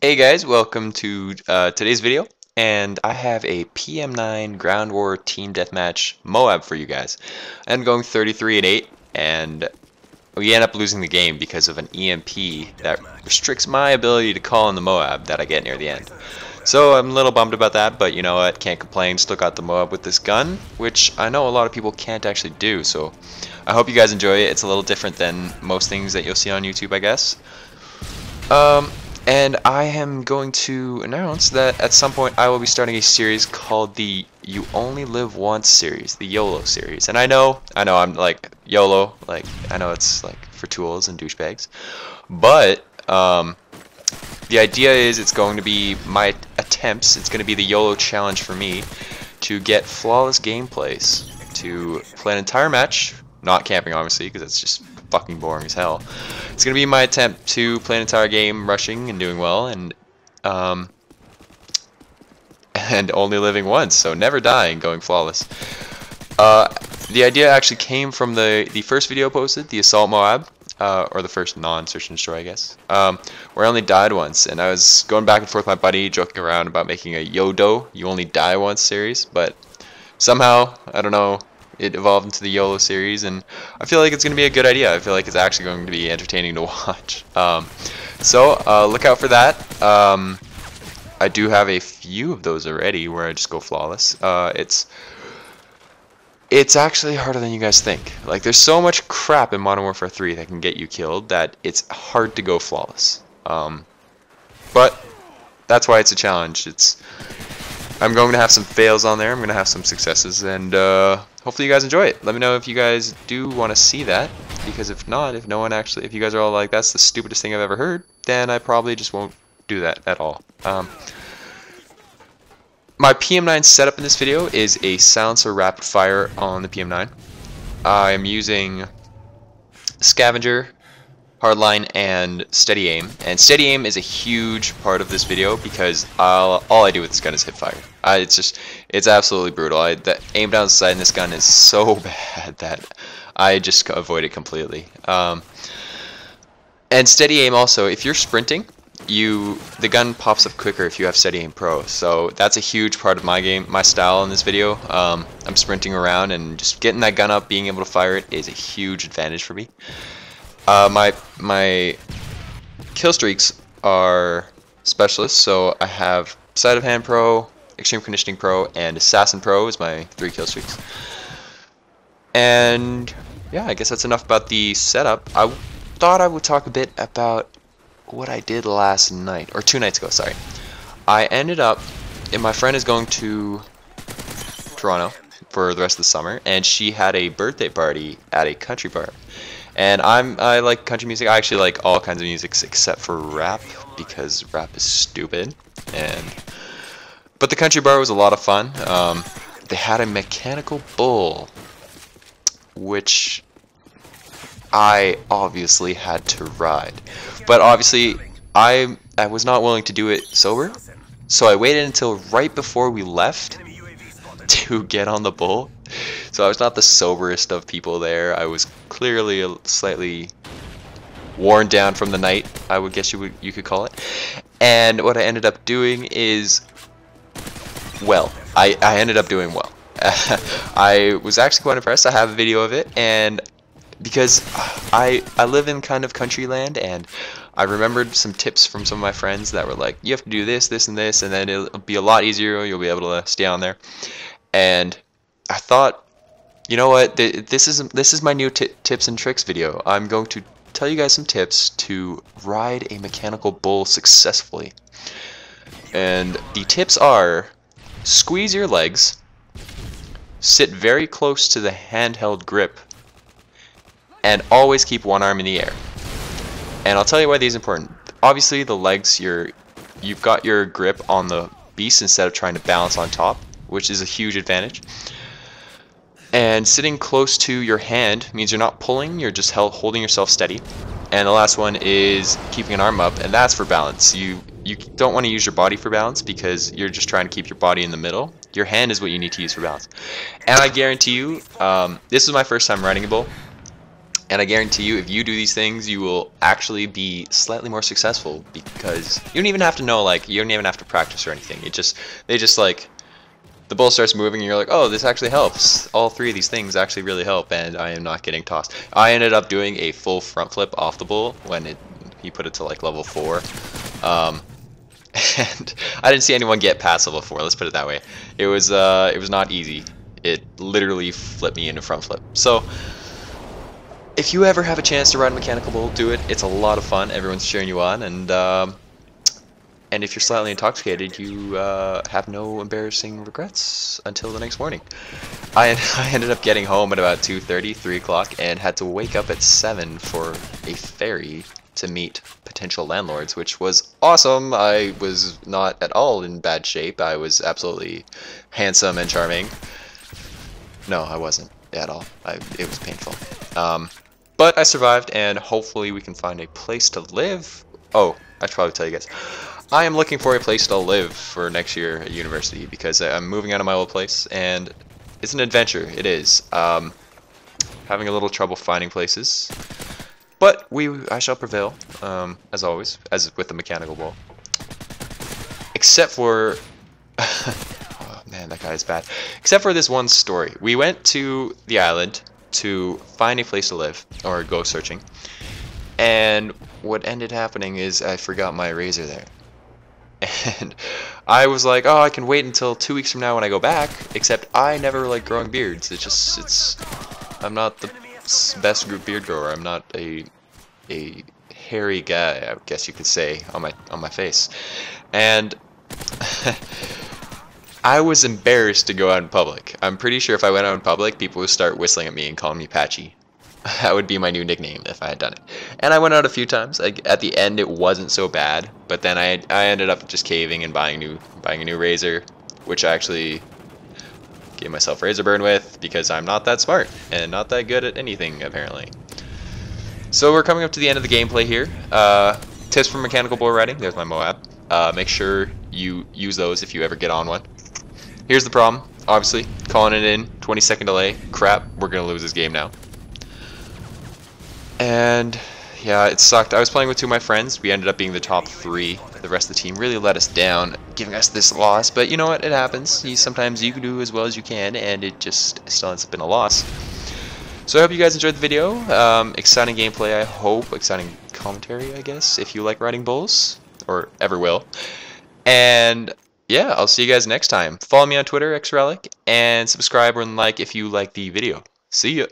Hey guys, welcome to today's video, and I have a PM-9 Ground War Team Deathmatch MOAB for you guys. I'm going 33-8, and we end up losing the game because of an EMP that restricts my ability to call in the MOAB that I get near the end. So I'm a little bummed about that, but you know what, can't complain, still got the MOAB with this gun, which I know a lot of people can't actually do, so I hope you guys enjoy it. It's a little different than most things that you'll see on YouTube, I guess. And I am going to announce that at some point I will be starting a series called the You Only Live Once series, the YOLO series. And I know I'm like YOLO, like I know it's like for tools and douchebags, but the idea is it's going to be my attempts. It's going to be the YOLO challenge for me to get flawless gameplays, to play an entire match, not camping obviously, because it's just fucking boring as hell. It's gonna be my attempt to play an entire game rushing and doing well, and only living once, so never dying, going flawless. The idea actually came from the first video posted, the Assault MOAB, or the first non-search and destroy, I guess, where I only died once, and I was going back and forth with my buddy, joking around about making a YODO, you only die once series, but somehow, I don't know, it evolved into the YOLO series, and I feel like it's going to be a good idea. I feel like it's actually going to be entertaining to watch. So look out for that. I do have a few of those already where I just go flawless. It's actually harder than you guys think. Like, there's so much crap in Modern Warfare 3 that can get you killed that it's hard to go flawless. But that's why it's a challenge. I'm going to have some fails on there, I'm going to have some successes, and hopefully you guys enjoy it. Let me know if you guys do want to see that, because if not, if you guys are all like, that's the stupidest thing I've ever heard, then I probably just won't do that at all. My PM-9 setup in this video is a silencer rapid fire on the PM-9. I am using Scavenger, Hardline, and Steady Aim. And Steady Aim is a huge part of this video because all I do with this gun is hip fire. It's absolutely brutal. The aim down the sight in this gun is so bad that I just avoid it completely. And Steady Aim also, if you're sprinting, the gun pops up quicker if you have Steady Aim Pro. So that's a huge part of my style in this video. I'm sprinting around, and just getting that gun up, being able to fire it is a huge advantage for me. My kill streaks are specialists, so I have Sleight of Hand Pro, Extreme Conditioning Pro, and Assassin Pro is my 3 kill streaks. And yeah, I guess that's enough about the setup. I thought I would talk a bit about what I did last night, or 2 nights ago, sorry. I ended up, and my friend is going to Toronto for the rest of the summer, and she had a birthday party at a country bar. And I like country music. I actually like all kinds of music except for rap, because rap is stupid. But the country bar was a lot of fun. They had a mechanical bull, which I obviously had to ride. But obviously I was not willing to do it sober, so I waited until right before we left to get on the bull. So I was not the soberest of people there. I was clearly slightly worn down from the night, I would guess you could call it. And what I ended up doing is, well, I ended up doing well. I was actually quite impressed. I have a video of it, and because I live in kind of country land, and I remembered some tips from some of my friends that were like, you have to do this, this, and this, and then it'll be a lot easier. You'll be able to stay on there. And I thought, you know what, this is my new tips and tricks video. I'm going to tell you guys some tips to ride a mechanical bull successfully. And the tips are: squeeze your legs, sit very close to the handheld grip, and always keep one arm in the air. And I'll tell you why these are important. Obviously the legs, you've got your grip on the beast instead of trying to balance on top, which is a huge advantage. And sitting close to your hand means you're not pulling, you're just holding yourself steady. And the last one is keeping an arm up, and that's for balance. You don't want to use your body for balance because you're just trying to keep your body in the middle. Your hand is what you need to use for balance. And I guarantee you, this is my first time riding a bull. And I guarantee you, if you do these things, you will actually be slightly more successful, because you don't even have to know, like, you don't even have to practice or anything. They just like, the bull starts moving and you're like, oh, this actually helps. All three of these things actually really help, and I am not getting tossed. I ended up doing a full front flip off the bull when he put it to like level 4. And I didn't see anyone get past level 4, let's put it that way. It was not easy. It literally flipped me into front flip. So if you ever have a chance to ride a mechanical bull, do it. It's a lot of fun. Everyone's cheering you on, and if you're slightly intoxicated, you have no embarrassing regrets until the next morning. I ended up getting home at about 2:30, 3 o'clock, and had to wake up at 7 for a ferry to meet potential landlords, which was awesome. I was not at all in bad shape. I was absolutely handsome and charming. No, I wasn't at all. It was painful. But I survived, and hopefully we can find a place to live. Oh, I should probably tell you guys. I am looking for a place to live for next year at university, because I'm moving out of my old place, and it's an adventure. It is. Having a little trouble finding places. But I shall prevail, as always, as with the mechanical bull. Except for... oh, man, that guy is bad. Except for this one story. We went to the island to find a place to live, or go searching. And what ended happening is I forgot my razor there. And I was like, oh, I can wait until 2 weeks from now when I go back, except I never like growing beards. I'm not the best beard grower. I'm not a hairy guy, I guess you could say, on my face. And I was embarrassed to go out in public. I'm pretty sure if I went out in public, people would start whistling at me and calling me Patchy. That would be my new nickname if I had done it. And I went out a few times. Like, at the end, it wasn't so bad, but then I ended up just caving and buying a new razor, which I actually gave myself razor burn with, because I'm not that smart and not that good at anything apparently. So we're coming up to the end of the gameplay here. Tips for mechanical bull riding. There's my MOAB. Make sure you use those if you ever get on one. Here's the problem. Obviously, calling it in. 20-second delay. Crap. We're gonna lose this game now. And yeah, it sucked. I was playing with 2 of my friends. We ended up being the top 3. The rest of the team really let us down, giving us this loss. But you know what? It happens. Sometimes you can do as well as you can, and it just still ends up in a loss. So I hope you guys enjoyed the video. Exciting gameplay, I hope. Exciting commentary, I guess, if you like riding bulls, or ever will. And yeah, I'll see you guys next time. Follow me on Twitter, xRellic, and subscribe and like if you like the video. See ya!